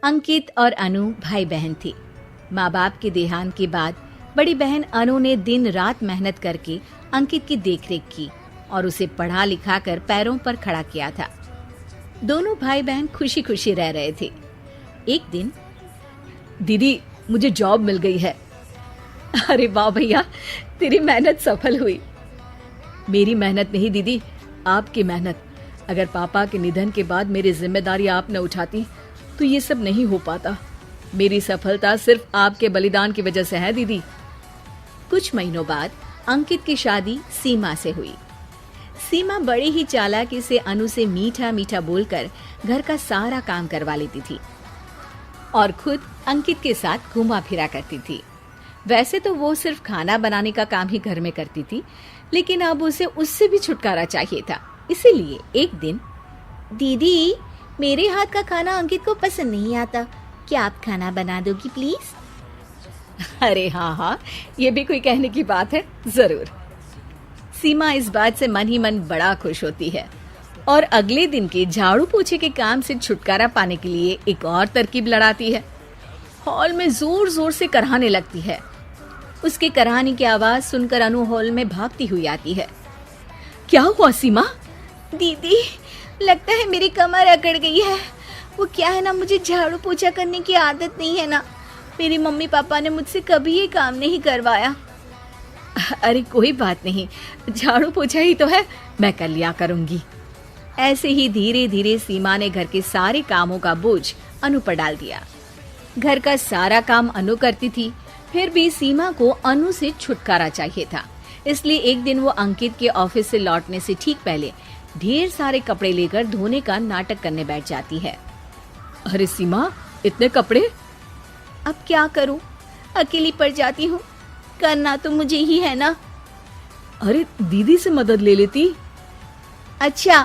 अंकित और अनु भाई बहन थे। माँ बाप के देहांत के बाद बड़ी बहन अनु ने दिन रात मेहनत करके अंकित की देखरेख की और उसे पढ़ा लिखा कर पैरों पर खड़ा किया था। दोनों भाई बहन खुशी खुशी रह रहे थे। एक दिन, दीदी मुझे जॉब मिल गई है। अरे वाह भैया, तेरी मेहनत सफल हुई। मेरी मेहनत नहीं दीदी, आपकी मेहनत। अगर पापा के निधन के बाद मेरी जिम्मेदारी आप न उठाती तो ये सब नहीं हो पाता। मेरी सफलता सिर्फ आपके बलिदान की वजह से है दीदी। कुछ महीनों बाद अंकित की शादी सीमा से हुई। सीमा बड़ी ही चालाकी से अनु से मीठा मीठा बोलकर घर का सारा काम करवा लेती थी और खुद अंकित के साथ घुमा फिरा करती थी। वैसे तो वो सिर्फ खाना बनाने का काम ही घर में करती थी, लेकिन अब उसे उससे भी छुटकारा चाहिए था। इसीलिए एक दिन, दीदी मेरे हाथ का खाना अंकित को पसंद नहीं आता, क्या आप खाना बना दोगी प्लीज? अरे हाँ, ये भी कोई कहने की बात है, जरूर। सीमा इस बात से मन ही मन बड़ा खुश होती है और अगले दिन के झाड़ू पोछे के काम से छुटकारा पाने के लिए एक और तरकीब लड़ाती है। हॉल में जोर जोर से कराहने लगती है। उसके कराहने की आवाज सुनकर अनु हॉल में भागती हुई आती है। क्या हुआ सीमा? दीदी लगता है मेरी कमर अकड़ गई है। वो क्या है ना, मुझे झाड़ू पोछा करने की आदत नहीं है ना। मेरी मम्मी पापा ने मुझसे कभी ये काम नहीं करवाया। अरे कोई बात नहीं, झाड़ू पोछा ही तो है, मैं कर लिया करूंगी। ऐसे ही धीरे धीरे सीमा ने घर के सारे कामों का बोझ अनु पर डाल दिया। घर का सारा काम अनु करती थी, फिर भी सीमा को अनु से छुटकारा चाहिए था। इसलिए एक दिन वो अंकित के ऑफिस से लौटने से ठीक पहले ढेर सारे कपड़े लेकर धोने का नाटक करने बैठ जाती है। अरे सीमा, इतने कपड़े? अब क्या करूं, अकेली पड़ जाती हूँ। करना तो मुझे ही है ना। अरे दीदी से मदद ले लेती। अच्छा,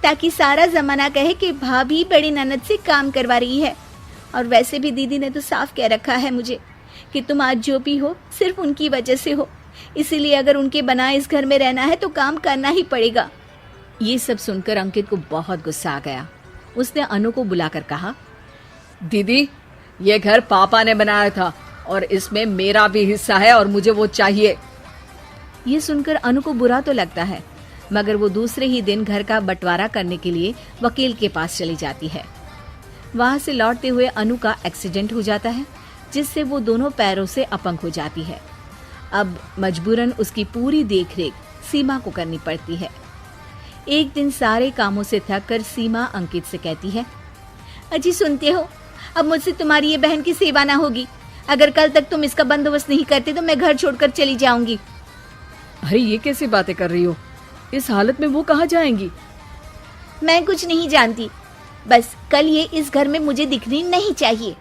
ताकि सारा जमाना कहे कि भाभी बड़ी ननद से काम करवा रही है। और वैसे भी दीदी ने तो साफ कह रखा है मुझे कि तुम आज जो भी हो सिर्फ उनकी वजह से हो, इसीलिए अगर उनके बनाए इस घर में रहना है तो काम करना ही पड़ेगा। ये सब सुनकर अंकित को बहुत गुस्सा आ गया। उसने अनु को बुलाकर कहा, दीदी ये घर पापा ने बनाया था और इसमें मेरा भी हिस्सा है और मुझे वो चाहिए। ये सुनकर अनु को बुरा तो लगता है, मगर वो दूसरे ही दिन घर का बंटवारा करने के लिए वकील के पास चली जाती है। वहां से लौटते हुए अनु का एक्सीडेंट हो जाता है, जिससे वो दोनों पैरों से अपंग हो जाती है। अब मजबूरन उसकी पूरी देखरेख सीमा को करनी पड़ती है। एक दिन सारे कामों से थक कर सीमा अंकित से कहती है, अजी सुनते हो, अब मुझसे तुम्हारी ये बहन की सेवा ना होगी। अगर कल तक तुम इसका बंदोबस्त नहीं करते तो मैं घर छोड़कर चली जाऊंगी। अरे ये कैसी बातें कर रही हो? इस हालत में वो कहाँ जाएंगी? मैं कुछ नहीं जानती, बस कल ये इस घर में मुझे दिखनी नहीं चाहिए।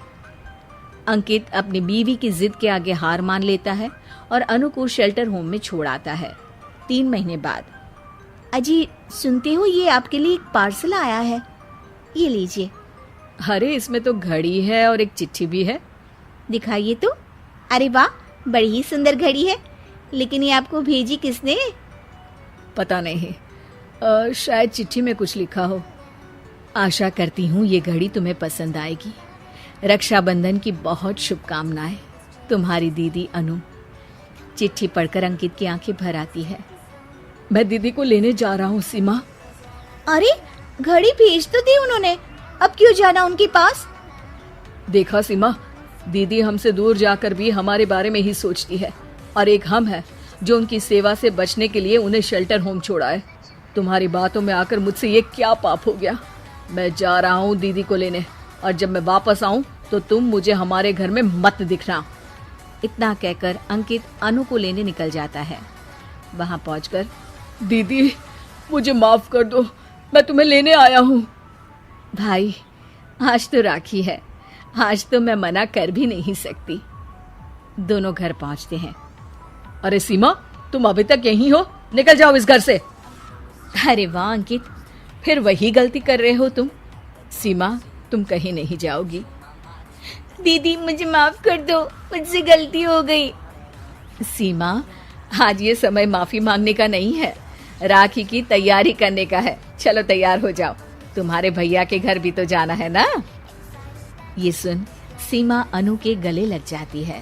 अंकित अपनी बीवी की जिद के आगे हार मान लेता है और अनु को शेल्टर होम में छोड़ आता है। 3 महीने बाद, अजी सुनते हो, ये आपके लिए एक पार्सल आया है, ये लीजिए। अरे इसमें तो घड़ी है और एक चिट्ठी भी है। दिखाइए तो। अरे वाह, बड़ी ही सुंदर घड़ी है, लेकिन ये आपको भेजी किसने? पता नहीं, शायद चिट्ठी में कुछ लिखा हो। आशा करती हूँ ये घड़ी तुम्हें पसंद आएगी। रक्षाबंधन की बहुत शुभकामनाएं, तुम्हारी दीदी अनु। चिट्ठी पढ़कर अंकित की आंखें भर आती है। मैं दीदी को लेने जा रहा हूँ सीमा। अरे घड़ी भेज तो दी उन्होंने, अब क्यों जाना उनके पास? देखा सीमा, दीदी हमसे दूर जाकर भी हमारे बारे में ही सोचती है, और एक हम है जो उनकी सेवा से बचने के लिए उन्हें शेल्टर होम छोड़ा है। तुम्हारी बातों में आकर मुझसे ये क्या पाप हो गया? मैं जा रहा हूँ दीदी को लेने, और जब मैं वापस आऊँ तो तुम मुझे हमारे घर में मत दिखना। इतना कहकर अंकित अनु को लेने निकल जाता है। वहां पहुंचकर, दीदी मुझे माफ कर दो, मैं तुम्हें लेने आया हूँ। भाई आज तो राखी है, आज तो मैं मना कर भी नहीं सकती। दोनों घर पहुंचते हैं। अरे सीमा, तुम अभी तक यहीं हो? निकल जाओ इस घर से। अरे वाह अंकित, फिर वही गलती कर रहे हो तुम। सीमा, तुम कहीं नहीं जाओगी। दीदी मुझे माफ कर दो, मुझसे गलती हो गई। सीमा, आज ये समय माफी मांगने का नहीं है, राखी की तैयारी करने का है। चलो तैयार हो जाओ, तुम्हारे भैया के घर भी तो जाना है ना। ये सुन सीमा अनु के गले लग जाती है।